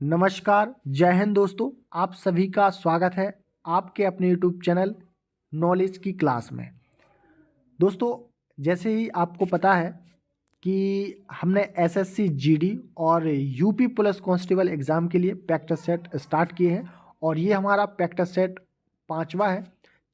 नमस्कार, जय हिंद दोस्तों। आप सभी का स्वागत है आपके अपने यूट्यूब चैनल नॉलेज की क्लास में। दोस्तों, जैसे ही आपको पता है कि हमने एसएससी जीडी और यूपी पुलिस कांस्टेबल एग्ज़ाम के लिए प्रैक्टिस सेट स्टार्ट किए हैं और ये हमारा प्रैक्टिस सेट 5वां है।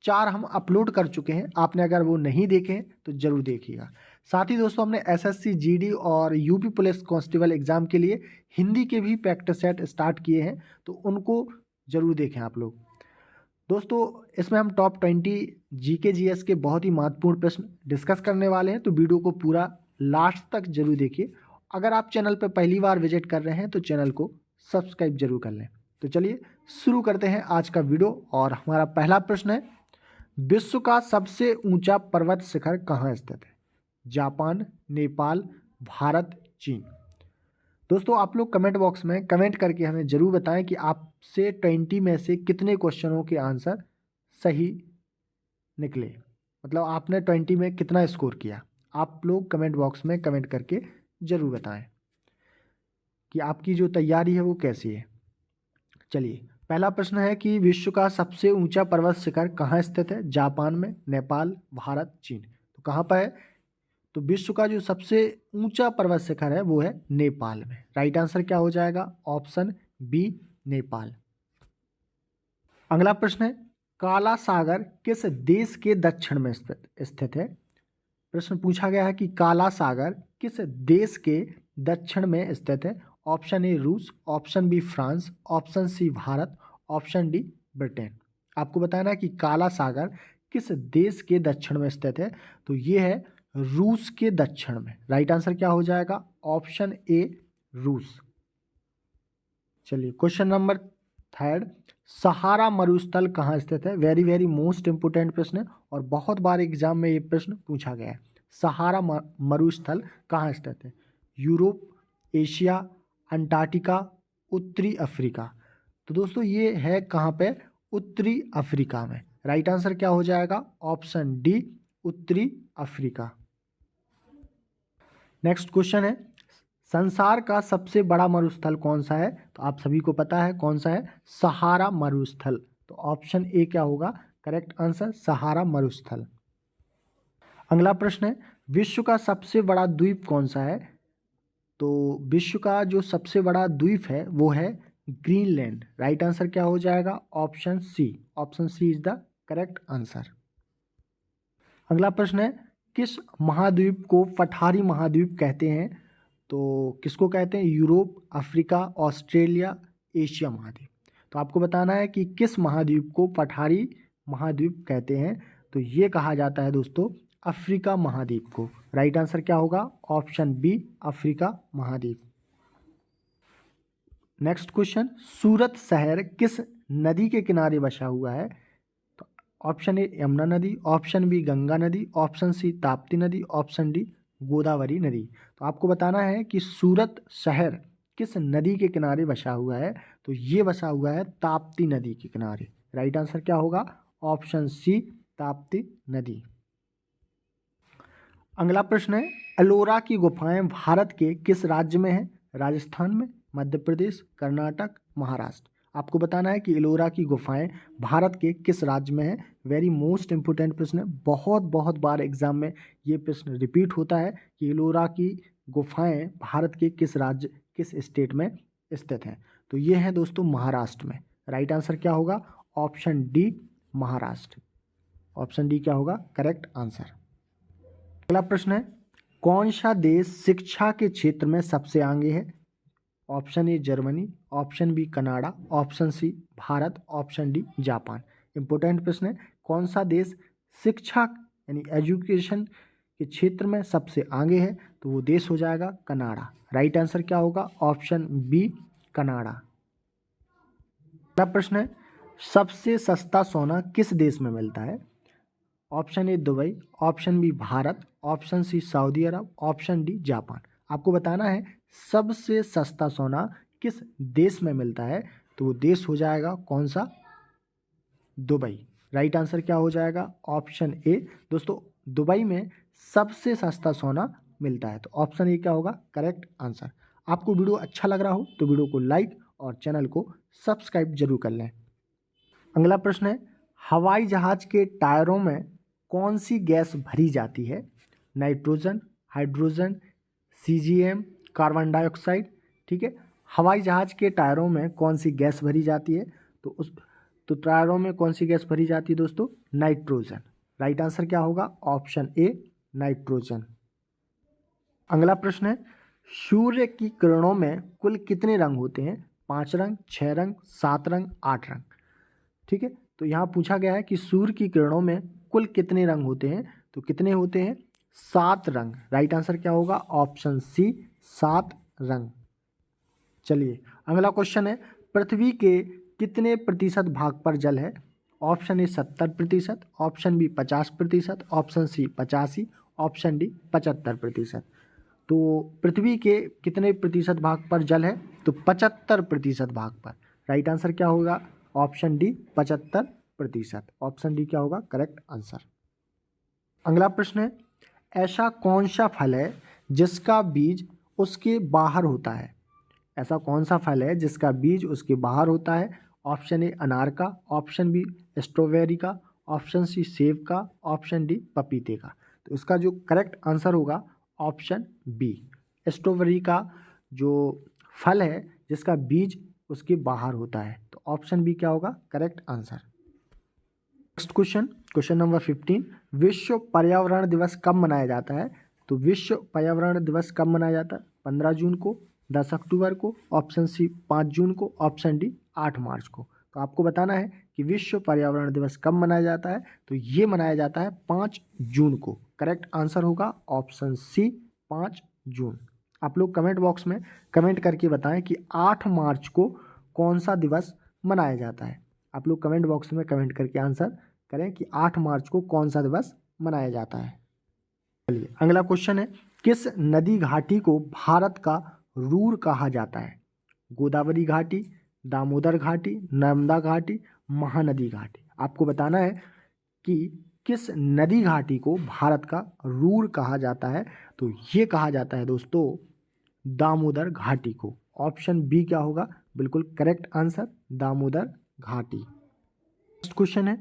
4 हम अपलोड कर चुके हैं। आपने अगर वो नहीं देखे हैं तो ज़रूर देखिएगा। साथ ही दोस्तों, हमने एसएससी जीडी और यूपी पुलिस कांस्टेबल एग्ज़ाम के लिए हिंदी के भी प्रैक्टिस सेट स्टार्ट किए हैं, तो उनको ज़रूर देखें आप लोग। दोस्तों, इसमें हम टॉप 20 जीके जीएस के बहुत ही महत्वपूर्ण प्रश्न डिस्कस करने वाले हैं, तो वीडियो को पूरा लास्ट तक जरूर देखिए। अगर आप चैनल पर पहली बार विजिट कर रहे हैं तो चैनल को सब्सक्राइब जरूर कर लें। तो चलिए शुरू करते हैं आज का वीडियो। और हमारा पहला प्रश्न है, विश्व का सबसे ऊंचा पर्वत शिखर कहाँ स्थित है? जापान, नेपाल, भारत, चीन। दोस्तों, आप लोग कमेंट बॉक्स में कमेंट करके हमें ज़रूर बताएं कि आपसे 20 में से कितने क्वेश्चनों के आंसर सही निकले। मतलब आपने 20 में कितना स्कोर किया। आप लोग कमेंट बॉक्स में कमेंट करके ज़रूर बताएं कि आपकी जो तैयारी है वो कैसी है। चलिए, पहला प्रश्न है कि विश्व का सबसे ऊंचा पर्वत शिखर कहाँ स्थित है? जापान में, नेपाल, भारत, चीन। तो कहाँ पर है? तो विश्व का जो सबसे ऊंचा पर्वत शिखर है वो है नेपाल में। राइट आंसर क्या हो जाएगा? Option B, Nepal. अगला प्रश्न है, काला सागर किस देश के दक्षिण में स्थित है? प्रश्न पूछा गया है कि काला सागर किस देश के दक्षिण में स्थित है? ऑप्शन ए रूस, option B France, option C Bharat, option D Britain. आपको बताना है कि काला सागर किस देश के दक्षिण में स्थित है। तो ये है रूस के दक्षिण में। राइट आंसर क्या हो जाएगा? ऑप्शन ए, रूस। चलिए, क्वेश्चन नंबर 3, सहारा मरुस्थल कहाँ स्थित है? वेरी वेरी मोस्ट इंपोर्टेंट प्रश्न है और बहुत बार एग्जाम में ये प्रश्न पूछा गया है। सहारा मरुस्थल कहाँ स्थित है? यूरोप, एशिया, अंटार्कटिका, उत्तरी अफ्रीका। तो दोस्तों, ये है कहाँ पे? उत्तरी अफ्रीका में। राइट आंसर क्या हो जाएगा? ऑप्शन डी, उत्तरी अफ्रीका। नेक्स्ट क्वेश्चन है, संसार का सबसे बड़ा मरुस्थल कौन सा है? तो आप सभी को पता है कौन सा है? सहारा मरुस्थल। तो ऑप्शन ए क्या होगा करेक्ट आंसर? सहारा मरुस्थल। अगला प्रश्न है, विश्व का सबसे बड़ा द्वीप कौन सा है? तो विश्व का जो सबसे बड़ा द्वीप है वो है ग्रीनलैंड। राइट आंसर क्या हो जाएगा? Option C. Option C is the correct answer. अगला प्रश्न है, किस महाद्वीप को पठारी महाद्वीप कहते हैं? तो किसको कहते हैं? यूरोप, अफ्रीका, ऑस्ट्रेलिया, एशिया महाद्वीप। तो आपको बताना है कि किस महाद्वीप को पठारी महाद्वीप कहते हैं। तो ये कहा जाता है दोस्तों अफ्रीका महाद्वीप को। राइट आंसर क्या होगा? ऑप्शन बी, अफ्रीका महाद्वीप। नेक्स्ट क्वेश्चन, सूरत शहर किस नदी के किनारे बसा हुआ है? तो ऑप्शन ए यमुना नदी, ऑप्शन बी गंगा नदी, ऑप्शन सी ताप्ती नदी, ऑप्शन डी गोदावरी नदी। तो आपको बताना है कि सूरत शहर किस नदी के किनारे बसा हुआ है। तो ये बसा हुआ है ताप्ती नदी के किनारे। राइट आंसर क्या होगा? ऑप्शन सी, ताप्ती नदी। अगला प्रश्न है, एलोरा की गुफाएं भारत के किस राज्य में है? राजस्थान में, मध्य प्रदेश, कर्नाटक, महाराष्ट्र। आपको बताना है कि एलोरा की गुफाएं भारत के किस राज्य में है। वेरी मोस्ट इंपोर्टेंट प्रश्न है। बहुत बहुत बार एग्जाम में ये प्रश्न रिपीट होता है कि एलोरा की गुफाएं भारत के किस राज्य, किस स्टेट में स्थित हैं। तो ये है दोस्तों महाराष्ट्र में। राइट आंसर क्या होगा? Option D, Maharashtra. Option D क्या होगा करेक्ट आंसर। अगला प्रश्न है, कौन सा देश शिक्षा के क्षेत्र में सबसे आगे है? Option A Germany, option B Canada, option C Bharat, option D Japan. Important प्रश्न है, कौन सा देश शिक्षा यानी एजुकेशन के क्षेत्र में सबसे आगे है? तो वो देश हो जाएगा कनाडा। राइट आंसर क्या होगा? Option B, Canada. अगला प्रश्न है, सबसे सस्ता सोना किस देश में मिलता है? Option A Dubai, option B Bharat, option C Saudi Arab, option D Japan. आपको बताना है सबसे सस्ता सोना किस देश में मिलता है। तो वो देश हो जाएगा कौन सा? दुबई। राइट आंसर क्या हो जाएगा? Option A. दोस्तों, दुबई में सबसे सस्ता सोना मिलता है। तो ऑप्शन ए क्या होगा करेक्ट आंसर। आपको वीडियो अच्छा लग रहा हो तो वीडियो को लाइक और चैनल को सब्सक्राइब जरूर कर लें। अगला प्रश्न है, हवाई जहाज के टायरों में कौन सी गैस भरी जाती है? Nitrogen, hydrogen, CGM, carbon dioxide. ठीक है, हवाई जहाज के टायरों में कौन सी गैस भरी जाती है? तो टायरों में कौन सी गैस भरी जाती है दोस्तों? नाइट्रोजन। राइट आंसर क्या होगा? Option A, nitrogen. अगला प्रश्न है, सूर्य की किरणों में कुल कितने रंग होते हैं? 5 रंग, 6 रंग, 7 रंग, 8 रंग। ठीक है, तो यहाँ पूछा गया है कि सूर्य की किरणों में कुल कितने रंग होते हैं? तो कितने होते हैं? 7 रंग। राइट आंसर क्या होगा? ऑप्शन सी, 7 रंग। चलिए अगला क्वेश्चन है, पृथ्वी के कितने प्रतिशत भाग पर जल है? Option A 70%, option B 50%, option C 85%, option D 75%। तो पृथ्वी के कितने प्रतिशत भाग पर जल है? तो 75% भाग पर। राइट आंसर क्या होगा? Option D, 75%। ऑप्शन डी क्या होगा करेक्ट आंसर। अगला प्रश्न है, ऐसा कौन सा फल है जिसका बीज उसके बाहर होता है? ऐसा कौन सा फल है जिसका बीज उसके बाहर होता है? ऑप्शन ए अनार का, ऑप्शन बी स्ट्रॉबेरी का, ऑप्शन सी सेब का, ऑप्शन डी पपीते का। तो इसका जो करेक्ट आंसर होगा ऑप्शन बी, स्ट्रॉबेरी का जो फल है जिसका बीज उसके बाहर होता है। तो ऑप्शन बी क्या होगा correct answer. Next question, question number 15, विश्व पर्यावरण दिवस कब मनाया जाता है? तो विश्व पर्यावरण दिवस कब मनाया जाता है? 15 जून को, 10 अक्टूबर को, ऑप्शन सी 5 जून को, ऑप्शन डी 8 मार्च को। तो आपको बताना है कि विश्व पर्यावरण दिवस कब मनाया जाता है। तो ये मनाया जाता है 5 जून को। करेक्ट आंसर होगा ऑप्शन सी, 5 जून। आप लोग कमेंट बॉक्स में कमेंट करके बताएं कि 8 मार्च को कौन सा दिवस मनाया जाता है। आप लोग कमेंट बॉक्स में कमेंट करके आंसर करें कि 8 मार्च को कौन सा दिवस मनाया जाता है। चलिए अगला क्वेश्चन है, किस नदी घाटी को भारत का रूर कहा जाता है? गोदावरी घाटी, दामोदर घाटी, नर्मदा घाटी, महानदी घाटी। आपको बताना है कि किस नदी घाटी को भारत का रूर कहा जाता है। तो ये कहा जाता है दोस्तों दामोदर घाटी को। ऑप्शन बी क्या होगा बिल्कुल करेक्ट आंसर, दामोदर घाटी। नेक्स्ट क्वेश्चन है,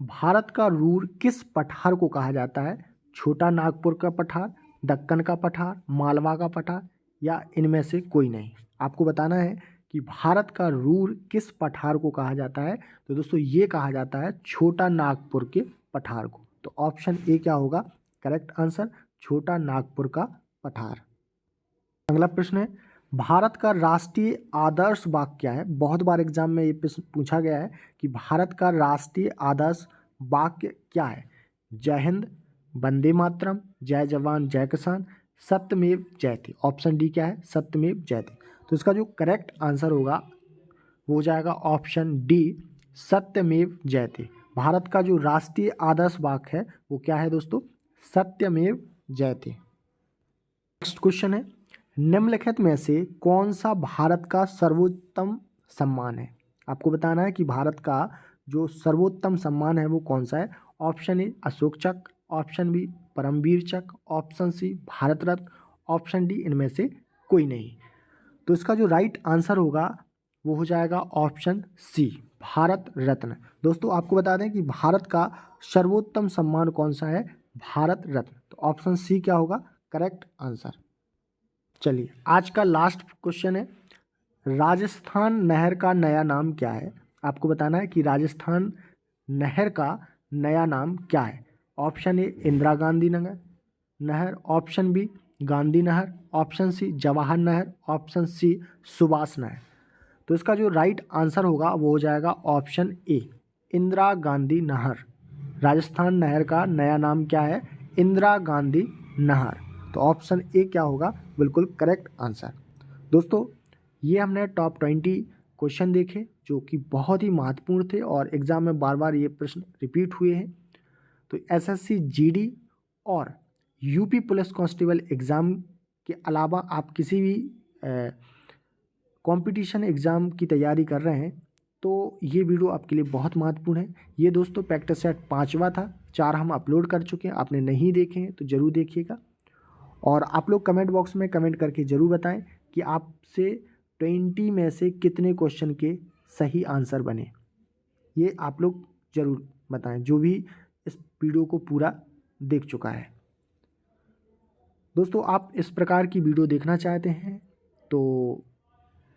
भारत का रूर किस पठार को कहा जाता है? छोटा नागपुर का पठार, दक्कन का पठार, मालवा का पठार या इनमें से कोई नहीं। आपको बताना है कि भारत का रूर किस पठार को कहा जाता है। तो दोस्तों ये कहा जाता है छोटा नागपुर के पठार को। तो ऑप्शन ए क्या होगा करेक्ट आंसर, छोटा नागपुर का पठार। अगला प्रश्न है, भारत का राष्ट्रीय आदर्श बाग क्या है? बहुत बार एग्जाम में ये प्रश्न पूछा गया है कि भारत का राष्ट्रीय आदर्श वाक्य क्या है? जय हिंद, वंदे मातरम, जय जवान जय किसान, सत्यमेव जयते। ऑप्शन डी क्या है? सत्यमेव जयते। तो इसका जो करेक्ट आंसर होगा वो हो जाएगा ऑप्शन डी, सत्यमेव जयते। भारत का जो राष्ट्रीय आदर्श वाक्य है वो क्या है दोस्तों? सत्यमेव जयते। नेक्स्ट क्वेश्चन है, निम्नलिखित में से कौन सा भारत का सर्वोत्तम सम्मान है? आपको बताना है कि भारत का जो सर्वोत्तम सम्मान है वो कौन सा है। ऑप्शन ए अशोक चक्र, ऑप्शन बी परमवीर चक्र, option C Bharat Ratna, option D इनमें से कोई नहीं। तो इसका जो राइट आंसर होगा वो हो जाएगा ऑप्शन सी, भारत रत्न। दोस्तों आपको बता दें कि भारत का सर्वोत्तम सम्मान कौन सा है? भारत रत्न। तो ऑप्शन सी क्या होगा करेक्ट आंसर। चलिए आज का लास्ट क्वेश्चन है, राजस्थान नहर का नया नाम क्या है? आपको बताना है कि राजस्थान नहर का नया नाम क्या है। ऑप्शन ए इंदिरा गांधी नहर, ऑप्शन बी गांधी नहर, ऑप्शन सी जवाहर नहर, ऑप्शन सी सुभाष नहर। तो इसका जो राइट आंसर होगा वो हो जाएगा ऑप्शन ए, इंदिरा गांधी नहर। राजस्थान नहर का नया नाम क्या है? इंदिरा गांधी नहर। तो ऑप्शन ए क्या होगा बिल्कुल करेक्ट आंसर। दोस्तों ये हमने टॉप 20 क्वेश्चन देखे जो कि बहुत ही महत्वपूर्ण थे और एग्ज़ाम में बार बार ये प्रश्न रिपीट हुए हैं। तो एसएससी जीडी और यूपी पुलिस कांस्टेबल एग्ज़ाम के अलावा आप किसी भी कंपटीशन एग्ज़ाम की तैयारी कर रहे हैं तो ये वीडियो आपके लिए बहुत महत्वपूर्ण है। ये दोस्तों प्रैक्टिस सेट 5वां था, 4 हम अपलोड कर चुके हैं, आपने नहीं देखे हैं तो ज़रूर देखिएगा। और आप लोग कमेंट बॉक्स में कमेंट करके ज़रूर बताएं कि आपसे 20 में से कितने क्वेश्चन के सही आंसर बने, ये आप लोग ज़रूर बताएं, जो भी इस वीडियो को पूरा देख चुका है। दोस्तों, आप इस प्रकार की वीडियो देखना चाहते हैं तो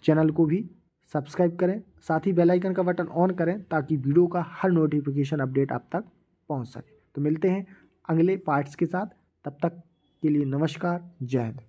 चैनल को भी सब्सक्राइब करें, साथ ही बेल आइकन का बटन ऑन करें ताकि वीडियो का हर नोटिफिकेशन अपडेट आप तक पहुंच सके। तो मिलते हैं अगले पार्ट्स के साथ, तब तक के लिए नमस्कार, जय हिंद।